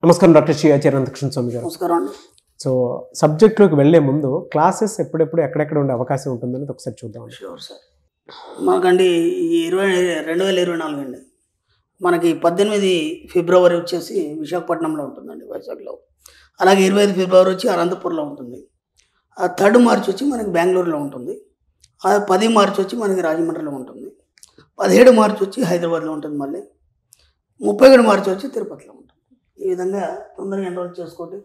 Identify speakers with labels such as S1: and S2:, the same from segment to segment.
S1: నమస్కారం డాక్టర్ శ్రీ ఆచార్య అనంతకృష్ణ స్వామి గారు.
S2: నమస్కారం అండి.
S1: సో సబ్జెక్ట్లోకి వెళ్లే ముందు క్లాసెస్ ఎప్పుడెప్పుడు ఎక్కడెక్కడ ఉండే అవకాశం ఉంటుందని ఒకసారి చూద్దాం.
S2: Sure sir. మనకండి ఈ 2024 అండి, మనకి 18 ఫిబ్రవరి వచ్చేసి విశాఖపట్నంలో ఉంటుందండి, వైజాగ్లో. అలాగే 25 ఫిబ్రవరి వచ్చి అనంతపూర్లో ఉంటుంది. 3 మార్చి వచ్చి మనకి బెంగళూరులో ఉంటుంది. 10 మార్చి వచ్చి మనకి రాజమండ్రిలో ఉంటుంది. 17 మార్చి వచ్చి హైదరాబాద్లో ఉంటుంది. మళ్ళీ 31 మార్చి వచ్చి తిరుపతిలో ఉంటుంది. ఈ విధంగా తొందరగా ఎన్రోల్ చేసుకోండి.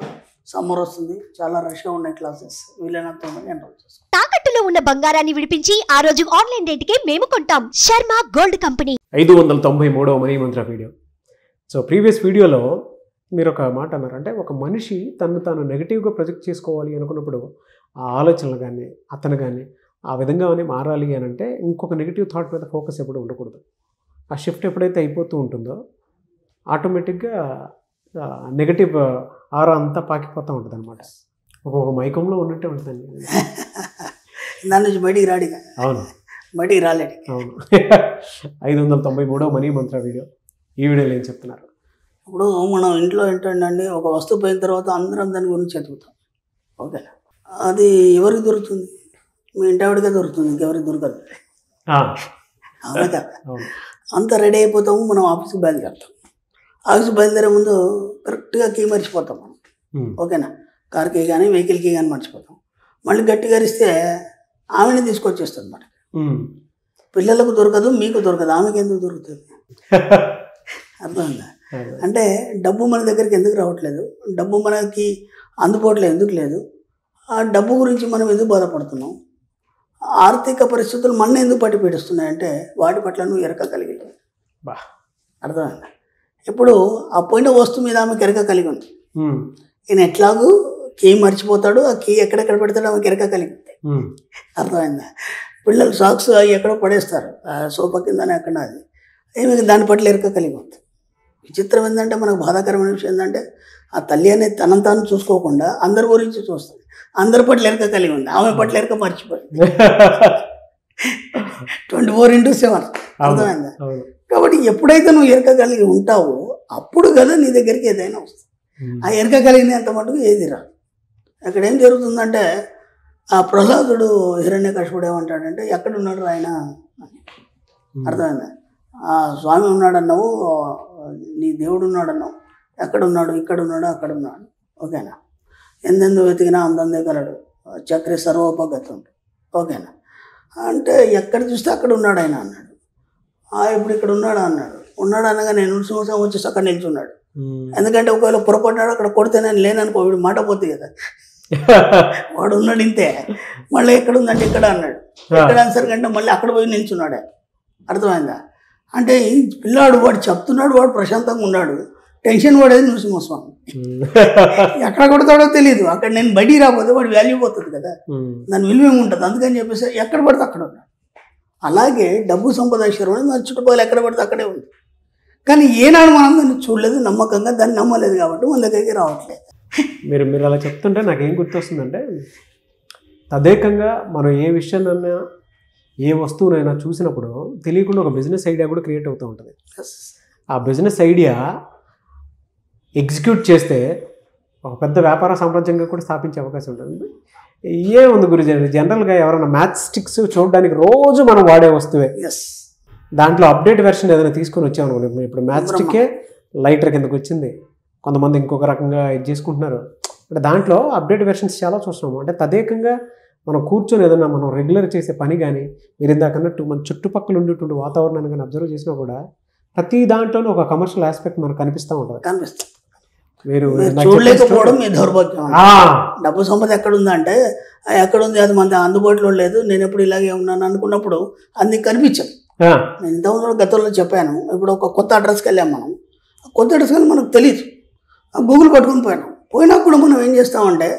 S2: సమ్మర్ వస్తుంది, చాలా రష్గా ఉన్నాయి క్లాసెస్, వీలైనంత తొందరగా ఎన్రోల్ చేసుకోండి.
S3: తాకట్టులో ఉన్న బంగారాన్ని విడిపించి ఆ రోజు ఆన్లైన్ రేటుకే మేము కొంటాం. Sharma gold company.
S1: 593వ money Mantra video. So previous వీడియోలో మీరు ఒక మాట అన్నారు, అంటే ఒక మనిషి తను తాను నెగిటివ్గా ప్రొజెక్ట్ చేసుకోవాలి అనుకున్నప్పుడు ఆ ఆలోచనలు కానీ అతను కానీ ఆ విధంగా మారాలి అని అంటే ఇంకొక నెగిటివ్ థాట్ మీద ఫోకస్ ఎప్పుడు ఉండకూడదు. ఆ షిఫ్ట్ ఎప్పుడైతే అయిపోతూ ఉంటుందో ఆటోమేటిక్గా నెగటివ్ ఆరా అంతా పాకిపోతూ ఉంటుంది అనమాట. ఒక్కొక్క మైకంలో ఉన్నట్టే ఉంటుందండి.
S2: దాని నుంచి బయటికి రాడిగా.
S1: అవును,
S2: బయటికి రాలేడు.
S1: అవును. 593వ మనీ మంత్ర వీడియో. ఈ వీడియోలో ఏం చెప్తున్నారు?
S2: ఇప్పుడు మనం ఇంట్లో ఏంటంటే ఒక వస్తువు పోయిన తర్వాత అందరం దాని గురించి ఎదుగుతాం. ఓకే, అది ఎవరికి దొరుకుతుంది? మీ ఇంటి ఆవిడకే దొరుకుతుంది, ఇంకెవరికి దొరకదు. అవునా కదా? అంతా రెడీ అయిపోతాము, మనం ఆఫీస్కి బయలుదేరుతాం. ఆఫీస్కి బయలుదేరే ముందు కరెక్ట్గా కీ మర్చిపోతాం మనం. ఓకేనా? కార్కి కానీ వెహికల్కి కానీ మర్చిపోతాం. మళ్ళీ గట్టిగా అరిస్తే ఆమెనే తీసుకొచ్చేస్తుంది మనకి. పిల్లలకు దొరకదు, మీకు దొరకదు, ఆమెకి ఎందుకు దొరుకుతుంది? అర్థమైందా? అంటే డబ్బు మన దగ్గరికి ఎందుకు రావట్లేదు, డబ్బు మనకి అందుబాటులో ఎందుకు లేదు, ఆ డబ్బు గురించి మనం ఎందుకు బాధపడుతున్నాం, ఆర్థిక పరిస్థితులు మన ఎందుకు పట్టి పీడిస్తున్నాయంటే వాటి పట్ల నువ్వు ఎరక కలిగి లేదు. అర్థమైందా? ఇప్పుడు ఆ పోయిన వస్తువు మీద ఆమెకి ఎరక కలిగి ఉంది. ఈయన ఎట్లాగూ కీ మర్చిపోతాడు, ఆ కీ ఎక్కడెక్కడ పెడతాడు ఆమెకి ఎరక కలిగి ఉంది. అర్థమైందా? పిల్లలు సాక్స్ అవి ఎక్కడో పడేస్తారు, సోఫా కిందనే అక్కడ, అది ఏమి దాని పట్ల ఎరక కలిగి ఉంది. విచిత్రం ఏంటంటే, మనకు బాధాకరమైన విషయం ఏంటంటే, ఆ తల్లి అనేది తనను తాను చూసుకోకుండా అందరి గురించి చూస్తుంది. అందరి పట్ల ఎరక కలిగి ఉంది, ఆమె పట్ల ఎరక మర్చిపోయింది. 24/7. అర్థమైందా? కాబట్టి ఎప్పుడైతే నువ్వు ఎరక కలిగి ఉంటావో అప్పుడు కదా నీ దగ్గరికి ఏదైనా వస్తుంది. ఆ ఎరక కలిగినంత మటుకు ఏది రాదు. అక్కడ ఏం జరుగుతుందంటే, ఆ ప్రహ్లాదుడు హిరణ్యకశిపుడు ఏమంటాడంటే, ఎక్కడున్నాడు ఆయన? అర్థమైందా? ఆ స్వామి ఉన్నాడన్నావు, నీ దేవుడు ఉన్నాడన్నావు, ఎక్కడున్నాడు? ఇక్కడున్నాడు, అక్కడున్నాడు. ఓకేనా? ఎందెందు వెతికినా అందందే కలడు, చక్రి సర్వోపగతుండు. ఓకేనా? అంటే ఎక్కడ చూస్తే అక్కడ ఉన్నాడు ఆయన అన్నాడు. ఇప్పుడు ఇక్కడ ఉన్నాడు అన్నాడు. ఉన్నాడు అనగా నేను సంవత్సరం వచ్చేసి అక్కడ నిల్చున్నాడు. ఎందుకంటే ఒకవేళ పొరపడ్డాడు అక్కడ కొడితే నేను లేననుకో, వీడు మాట పోతుంది కదా. వాడు ఉన్నాడు ఇంతే, మళ్ళీ ఎక్కడ ఉందంటే ఇక్కడ అన్నాడు. ఎక్కడ అనేసరికంటే మళ్ళీ అక్కడ పోయి నిల్చున్నాడు. అర్థమైందా? అంటే ఈ పిల్లాడు వాడు చెప్తున్నాడు, వాడు ప్రశాంతంగా ఉన్నాడు, టెన్షన్ పడేది నృసింహస్వామి. ఎక్కడ కొడతాడో తెలియదు. అక్కడ నేను బయటికి రాకపోతే వాడు వాల్యూ పోతుంది కదా, దాని విలువ ఏముంటుంది. అందుకని చెప్పేసి ఎక్కడ పడితే అక్కడ ఉన్నాడు. అలాగే డబ్బు సంపద ఐశ్వర్యం మన చుట్టుపక్కల ఎక్కడ పడితే అక్కడే ఉంది. కానీ ఏనాడు మనం దాన్ని చూడలేదు, నమ్మకంగా దాన్ని నమ్మలేదు, కాబట్టి మన దగ్గరికి రావట్లేదు.
S1: మీరు అలా చెప్తుంటే నాకేం గుర్తొస్తుందంటే, తదేకంగా మనం ఏ విషయాన్నైనా ఏ వస్తువునైనా చూసినప్పుడు తెలియకుండా ఒక బిజినెస్ ఐడియా కూడా క్రియేట్ అవుతూ ఉంటుంది. ఆ బిజినెస్ ఐడియా ఎగ్జిక్యూట్ చేస్తే ఒక పెద్ద వ్యాపార సామ్రాజ్యంగా కూడా స్థాపించే అవకాశం ఉంటుంది. ఏముంది గురించి, జనరల్గా ఎవరైనా మ్యాచ్ స్టిక్స్ చూడడానికి రోజు మనం వాడే వస్తువే, దాంట్లో అప్డేట్ వెర్షన్ ఏదైనా తీసుకొని వచ్చామనుకోండి. ఇప్పుడు మ్యాచ్ స్టిక్కే లైటర్ కిందకు వచ్చింది, కొంతమంది ఇంకొక రకంగా ఇది చేసుకుంటున్నారు. అంటే దాంట్లో అప్డేట్ వెర్షన్స్ చాలా చూస్తున్నాము. అంటే తదేకంగా మనం కూర్చొని ఏదైనా మనం రెగ్యులర్ చేసే పని కానీ, మీరు ఇందాకన్నట్టు మన చుట్టుపక్కల ఉండేటువంటి వాతావరణాన్ని కానీ అబ్జర్వ్ చేసినా కూడా ప్రతి దాంట్లోనూ ఒక కమర్షియల్ ఆస్పెక్ట్ మనకు కనిపిస్తూ ఉంటుంది. మీరు
S2: చూడలేకపోవడం మీ దౌర్భాగ్యం. డబ్బు సంపద ఎక్కడుందంటే ఎక్కడుంది, అది మన అందుబాటులో లేదు, నేను ఎప్పుడు ఇలాగే ఉన్నాను అనుకున్నప్పుడు అది కనిపించదు. నేను ఇంతకుముందు గతంలో చెప్పాను. ఇప్పుడు ఒక కొత్త అడ్రస్కి వెళ్ళాం మనం, కొత్త అడ్రస్కి వెళ్ళి మనకు తెలియదు, గూగుల్ పట్టుకుని పోయినా కూడా మనం ఏం చేస్తామంటే,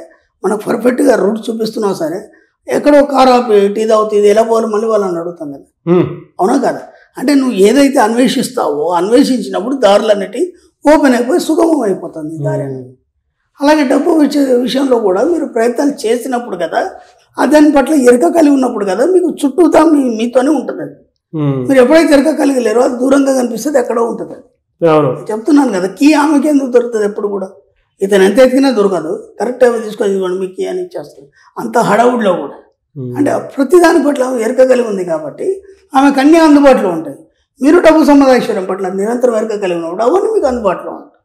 S2: మనకు పర్ఫెక్ట్గా రూట్ చూపిస్తున్నా సరే ఎక్కడో కార్ ఆపి టీ తాగుతుంది, ఇది ఎలా పోవాలి మళ్ళీ వాళ్ళని అడుగుతాం కదా. అవునా కదా? అంటే నువ్వు ఏదైతే అన్వేషిస్తావో అన్వేషించినప్పుడు దారులన్నిటి ఓపెన్ అయిపోయి సుగమం అయిపోతుంది దారి. అలాగే డబ్బు విషయంలో కూడా మీరు ప్రయత్నాలు చేసినప్పుడు కదా, దాని పట్ల ఎరక కలిగి ఉన్నప్పుడు కదా మీకు చుట్టూతా మీతోనే ఉంటుంది. అది మీరు ఎప్పుడైతే ఎరక కలిగి లేరో అది దూరంగా కనిపిస్తుంది, ఎక్కడో ఉంటుంది. చెప్తున్నాను కదా, కీ ఆమెకి ఎందుకు దొరుకుతుంది ఎప్పుడు కూడా? ఇతను ఎంత ఎతికినా దొరకదు. కరెక్ట్ అవి తీసుకొని ఇవ్వండి మీకు కీ అని ఇచ్చేస్తుంది, అంత హడావుడిలో కూడా. అంటే ప్రతిదాని పట్ల ఆమె ఎరక కలిగి ఉంది కాబట్టి ఆమెకు అన్నీ అందుబాటులో ఉంటాయి. మీరు డబ్బు సంపాదించడం పట్ల నిరంతరం ఎరక కలిగి ఉన్నప్పుడు అవన్నీ మీకు అందుబాటులో ఉంటాయి.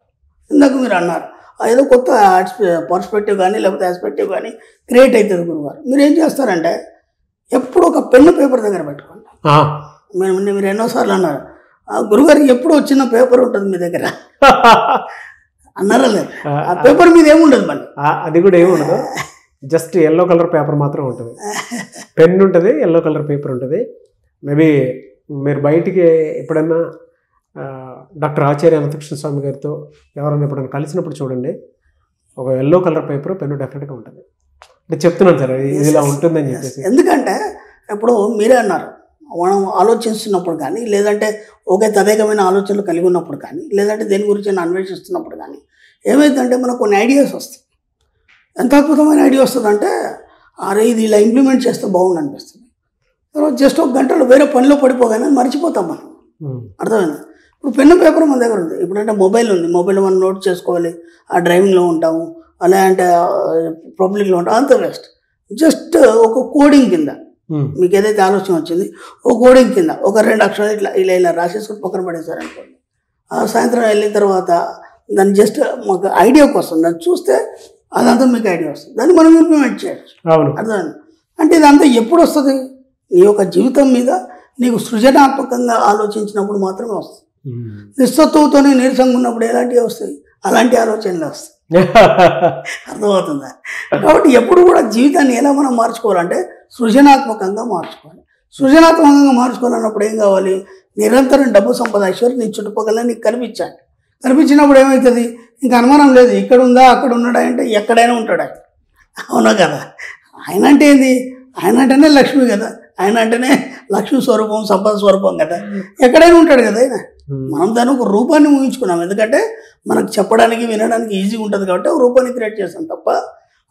S2: ఇందాక మీరు అన్నారు ఏదో కొత్త పర్స్పెక్టివ్ కానీ లేకపోతే ఆస్పెక్టివ్ కానీ క్రియేట్ అవుతుంది గురుగారు. మీరు ఏం చేస్తారంటే ఎప్పుడు ఒక పెన్ను పేపర్ దగ్గర పెట్టుకోండి. మీరు ఎన్నోసార్లు అన్నారు గురుగారికి ఎప్పుడు వచ్చిన పేపర్ ఉంటుంది మీ దగ్గర అన్నారా లేదు? ఆ పేపర్ మీద ఏముండదు మళ్ళీ,
S1: అది కూడా ఏముండదు, జస్ట్ ఎల్లో కలర్ పేపర్ మాత్రం ఉంటుంది. పెన్ ఉంటుంది, ఎల్లో కలర్ పేపర్ ఉంటుంది. మేబీ మీరు బయటికి ఎప్పుడన్నా డాక్టర్ ఆచార్య అనంతకృష్ణ స్వామి గారితో ఎవరైనా ఎప్పుడైనా కలిసినప్పుడు చూడండి, ఒక ఎల్లో కలర్ పేపర్ పెన్ను డెఫినెట్గా ఉంటుంది. అంటే చెప్తున్నాను సార్ ఇది ఇలా ఉంటుందని చెప్పేసి.
S2: ఎందుకంటే ఇప్పుడు మీరే అన్నారు మనం ఆలోచిస్తున్నప్పుడు కానీ లేదంటే ఒకే తదేకమైన ఆలోచనలు కలిగి ఉన్నప్పుడు కానీ లేదంటే దేని గురించి అన్వేషిస్తున్నప్పుడు కానీ ఏమైందంటే మనకు కొన్ని ఐడియాస్ వస్తాయి. ఎంత అద్భుతమైన ఐడియా వస్తుందంటే అరే ఇది ఇలా ఇంప్లిమెంట్ చేస్తే బాగుండు అనిపిస్తుంది. తర్వాత జస్ట్ ఒక గంటలో వేరే పనిలో పడిపోగానే మర్చిపోతాం మనం. అర్థమైంది? ఇప్పుడు పెన్ను పేపర్ మన దగ్గర ఉంది. ఇప్పుడంటే మొబైల్ ఉంది, మొబైల్లో మనం నోట్ చేసుకోవాలి, ఆ డ్రైవింగ్లో ఉంటాము అలా అంటే పబ్లిక్లో ఉంటాం, అంత వేస్ట్. జస్ట్ ఒక కోడింగ్ కింద మీకు ఏదైతే ఆలోచన వచ్చింది ఒక కోడింగ్ కింద ఒక 2 అక్షరాలు ఇట్లా ఇలా ఇలా రాసేసుకుని పక్కన పడేశారు అనుకోండి. సాయంత్రం వెళ్ళిన తర్వాత దాన్ని జస్ట్ మాకు ఐడియా కోసం దాన్ని చూస్తే అదంతా మీకు ఐడియా వస్తుంది, దాన్ని మనం ఇంప్లిమెంట్ చేయొచ్చు. అర్థమైంది? అంటే ఇదంతా ఎప్పుడు వస్తుంది? నీ యొక్క జీవితం మీద నీకు సృజనాత్మకంగా ఆలోచించినప్పుడు మాత్రమే వస్తుంది. నిస్సత్తువుతో నీరసంగా ఉన్నప్పుడు ఎలాంటివి వస్తాయి? అలాంటి ఆలోచనలు వస్తాయి. అర్థమవుతుందా? కాబట్టి ఎప్పుడు కూడా జీవితాన్ని ఎలా మనం మార్చుకోవాలంటే సృజనాత్మకంగా మార్చుకోవాలి. సృజనాత్మకంగా మార్చుకోవాలన్నప్పుడు ఏం కావాలి? నిరంతరం డబ్బు సంపాదించారు నీ చుట్టుపక్కల నీకు కనిపించాలి. కనిపించినప్పుడు ఏమవుతుంది? ఇంకా అనుమానం లేదు, ఇక్కడ ఉందా అక్కడ ఉన్నాడా అంటే ఎక్కడైనా ఉంటాడు ఆయన. అవునా కదా? ఆయన అంటే ఏంది? ఆయన అంటేనే లక్ష్మి కదా, ఆయన అంటేనే లక్ష్మి స్వరూపం సంపద స్వరూపం కదా, ఎక్కడైనా ఉంటాడు కదా ఆయన. మనం దాన్ని ఒక రూపాన్ని ఊహించుకున్నాం, ఎందుకంటే మనకు చెప్పడానికి వినడానికి ఈజీ ఉంటుంది కాబట్టి ఒక రూపాన్ని క్రియేట్ చేస్తాం తప్ప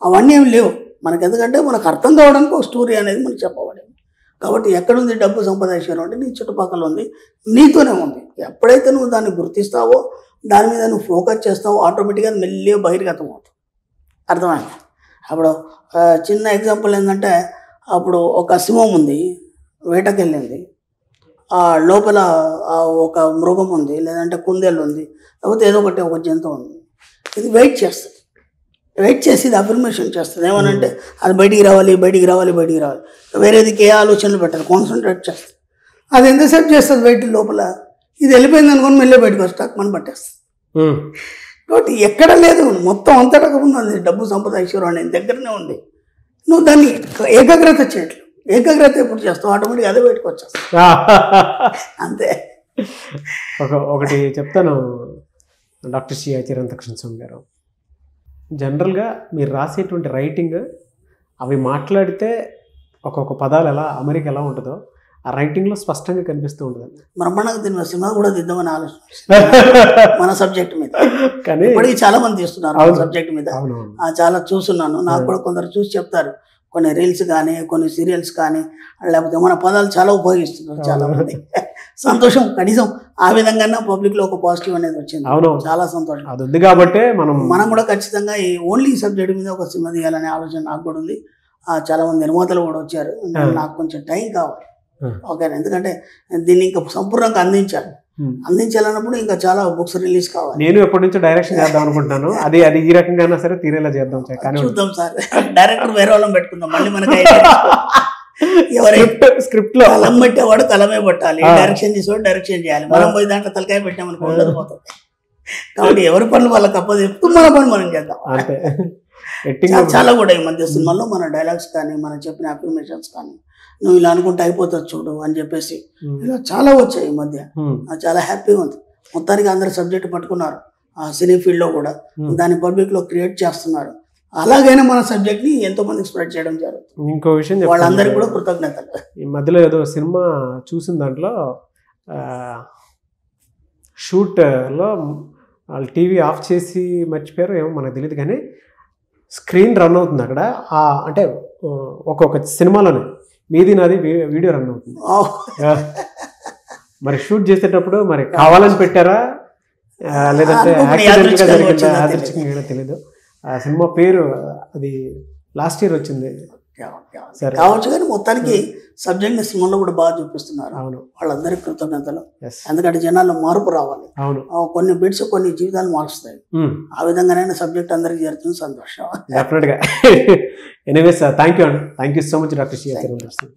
S2: అవన్నీ ఏమి లేవు మనకు. ఎందుకంటే మనకు అర్థం కావడానికి ఒక స్టోరీ అనేది మనకు చెప్పబడింది. కాబట్టి ఎక్కడుంది డబ్బు సంపాదించడం అంటే నీ చుట్టుపక్కల ఉంది, నీతోనే ఉంది. ఎప్పుడైతే నువ్వు దాన్ని గుర్తిస్తావో దాని మీద నువ్వు ఫోకస్ చేస్తావో ఆటోమేటిక్గా మెల్లిగా బహిర్గతం అవుతుంది. అర్థమైంది? అప్పుడు చిన్న ఎగ్జాంపుల్ ఏంటంటే అప్పుడు ఒక సింహం ఉంది, వేటకి వెళ్ళింది. లోపల ఒక మృగం ఉంది, లేదంటే కుందేలు ఉంది, లేకపోతే ఏదో ఒక జంతువు ఉంది. ఇది వెయిట్ చేస్తుంది, వెయిట్ చేసి ఇది అఫర్మేషన్ చేస్తుంది. ఏమనంటే అది బయటికి రావాలి బయటికి రావాలి బయటికి రావాలి, వేరేదికి ఏ ఆలోచనలు పెట్టదు, కాన్సన్ట్రేట్ చేస్తుంది. అది ఎంతసేపు చేస్తుంది వెయిట్ లోపల? ఇది వెళ్ళిపోయింది అనుకోని మెల్లే బయటకు వస్తాక మనం పట్టేస్తుంది. కాబట్టి ఎక్కడ లేదు, మొత్తం అంతటా ఉంది డబ్బు సంపద ఐశ్వర్యం అనేది దగ్గరనే ఉంది. నువ్వు దాన్ని ఏకాగ్రత చేయట్లేదు. ఏకాగ్రత ఎప్పుడు చేస్తావు ఆటోమేటిక్గా అదే బయటకు వచ్చేస్తావు, అంతే.
S1: ఒకటి చెప్తాను డాక్టర్ శ్రీ ఆచార్య అనంతకృష్ణ స్వామి గారు. జనరల్గా మీరు రాసేటువంటి రైటింగ్ అవి మాట్లాడితే ఒక్కొక్క పదాలు ఎలా అమెరికా ఎలా ఉంటుందో ఆ రైటింగ్లో స్పష్టంగా కనిపిస్తూ ఉంటుంది.
S2: బ్రహ్మాండంగా తిన్న సినిమా కూడా తీద్దామని ఆలోచన మన సబ్జెక్ట్ మీద. కానీ ఇప్పటికీ చాలా మంది తీస్తున్నారు సబ్జెక్ట్ మీద, చాలా చూస్తున్నాను. నాకు కూడా కొందరు చూసి చెప్తారు, కొన్ని రీల్స్ కానీ కొన్ని సీరియల్స్ కానీ లేకపోతే మన పదాలు చాలా ఉపయోగిస్తున్నారు చాలా మంది. సంతోషం, కనీసం ఆ విధంగా పబ్లిక్ లో ఒక పాజిటివ్ అనేది వచ్చింది. చాలా సంతోషం.
S1: అది ఉంది కాబట్టి
S2: మనం కూడా ఖచ్చితంగా ఈ ఓన్లీ సబ్జెక్ట్ మీద ఒక సినిమా తీయాలనే ఆలోచన నాకు కూడా ఉంది. చాలా మంది నిర్మాతలు కూడా వచ్చారు. నాకు కొంచెం టైం కావాలి, ఓకేనా? ఎందుకంటే దీన్ని ఇంకా సంపూర్ణంగా అందించాలన్నప్పుడు ఇంకా చాలా బుక్స్ రిలీజ్ కావాలి.
S1: నేను ఎప్పటి నుంచో డైరెక్షన్ చేద్దాం అనుకుంటున్నాను. అది ఈ రకంగా సరే తీరేలా చేద్దాం,
S2: చూద్దాం సార్. డైరెక్టర్ వేరే వాళ్ళని పెట్టుకుందాం, మళ్ళీ మనకి ఎవరైతే స్క్రిప్ట్ లో కలం పెట్టేవాడు కలమే పట్టాలి, డైరెక్షన్ చేసేవాడు డైరెక్షన్ చేయాలి. మనం పోయి దాంట్లో తలకాయ పెట్టామనుకో ఉండదు, పోతుంది. కాబట్టి ఎవరి పనులు వాళ్ళకి అప్పచెప్తూ మన పని మనం చేద్దాం. చాలా కూడా ఈ మధ్య సినిమాల్లో మన డైలాగ్స్ కానీ మనం చెప్పిన అఫర్మేషన్స్ కానీ నువ్వు ఇలా అనుకుంటే అయిపోతుంది చూడు అని చెప్పేసి ఇలా చాలా వచ్చాయి ఈ మధ్య. చాలా హ్యాపీగా ఉంది. మొత్తానికి అందరు సబ్జెక్ట్ పట్టుకున్నారు ఆ సినీ ఫీల్డ్ లో కూడా, దాన్ని పబ్లిక్ లో క్రియేట్ చేస్తున్నారు. అలాగైనా మన సబ్జెక్ట్ ని ఎంతో మందికి స్ప్రెడ్ చేయడం జరుగుతుంది.
S1: ఇంకో విషయం
S2: వాళ్ళందరికీ కూడా కృతజ్ఞతలు.
S1: ఈ మధ్యలో ఏదో సినిమా చూసిన దాంట్లో షూట్ లో వాళ్ళు టీవీ ఆఫ్ చేసి మర్చిపోయారు ఏమో మనకు తెలియదు, కానీ స్క్రీన్ రన్ అవుతుంది అక్కడ. అంటే ఒక్కొక్క సినిమాలోనే మీది నాది వీడియో రన్ అవుతుంది. మరి షూట్ చేసేటప్పుడు మరి కావాలని పెట్టారా లేదంటే
S2: అనుకోకుండా
S1: యాక్సిడెంట్గా
S2: యాదృచ్ఛికంగా
S1: జరిగిందా
S2: వచ్చిందా
S1: యాదృచ్ఛికంగా తెలియదు. ఆ సినిమా పేరు అది లాస్ట్ ఇయర్ వచ్చింది. సరే.
S2: కావచ్చు, కానీ మొత్తానికి సబ్జెక్ట్ని సినిమాలో కూడా బాగా చూపిస్తున్నారు.
S1: అవును.
S2: వాళ్ళందరికీ కృతజ్ఞతలు.
S1: Yes.
S2: ఎందుకంటే జనాల్లో మార్పు రావాలి.
S1: అవును.
S2: కొన్ని బిట్స్ కొన్ని జీవితాలు మారుస్తాయి. ఆ విధంగానైనా సబ్జెక్ట్ అందరికీ చేరుతుంది. సంతోషం.
S1: డెఫినెట్గా. ఎనీవేస్ థ్యాంక్ యూ అండి. Thank you so much doctor Shri.